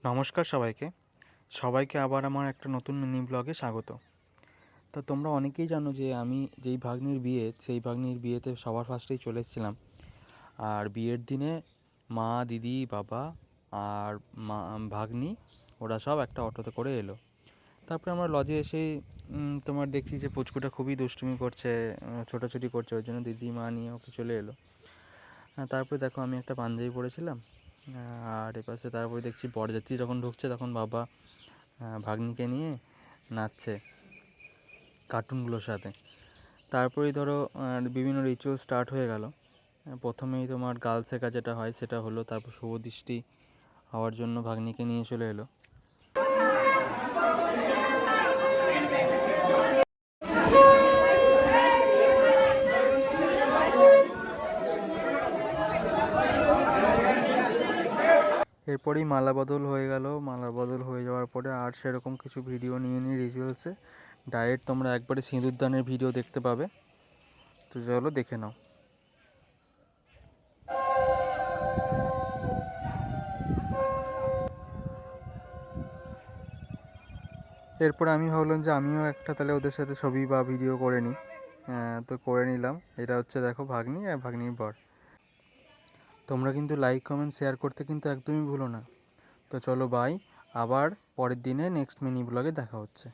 নমস্কার সবাইকে আবার আমার একটা নতুন মিনি ব্লগে স্বাগত। তো তোমরা অনেকেই জানো যে আমি যেই ভাগ্নির বিয়ে, সেই ভাগ্নির বিয়েতে সবার ফার্স্টেই চলে এসেছিলাম। আর বিয়ের দিনে মা, দিদি, বাবা আর মা, ভাগ্নি ওরা সব একটা অটোতে করে এলো। তারপরে আমরা লজে এসেই তোমার দেখছি যে পুচকুটা খুবই দুষ্টুমি করছে, ছোটাছুটি করছে, ওই জন্য দিদি মা নিয়ে ওকে চলে এলো। তারপরে দেখো আমি একটা পাঞ্জাবি পরেছিলাম, আর এপাশে তারপরে দেখছি বরযাত্রী যখন ঢুকছে তখন বাবা ভাগ্নিকে নিয়ে নাচছে কার্টুনগুলোর সাথে। তারপরেই ধরো বিভিন্ন রিচুয়াল স্টার্ট হয়ে গেল। প্রথমেই তোমার গাল শেখা যেটা হয় সেটা হলো, তারপর শুভদৃষ্টি হওয়ার জন্য ভাগ্নিকে নিয়ে চলে এলো। এরপরেই মালা বদল হয়ে গেল। মালা বদল হয়ে যাওয়ার পরে আর সেরকম কিছু ভিডিও নিয়ে নিই রিচুয়ালসে, ডাইরেক্ট তোমরা একবারে সিঁদুরদানের ভিডিও দেখতে পাবে। তো চলো দেখে নাও। এরপরে আমি ভাবলাম যে আমিও একটা তাহলে ওদের সাথে ছবি বা ভিডিও করে নিই। তো করে নিলাম। এটা হচ্ছে দেখো ভাগ্নি আর ভাগ্নির বর। তোমরা কিন্তু লাইক, কমেন্ট, শেয়ার করতে কিন্তু একদমই ভুলো না। তো চলো বাই, আবার পরের দিনে নেক্সট মিনি ব্লগে দেখা হচ্ছে।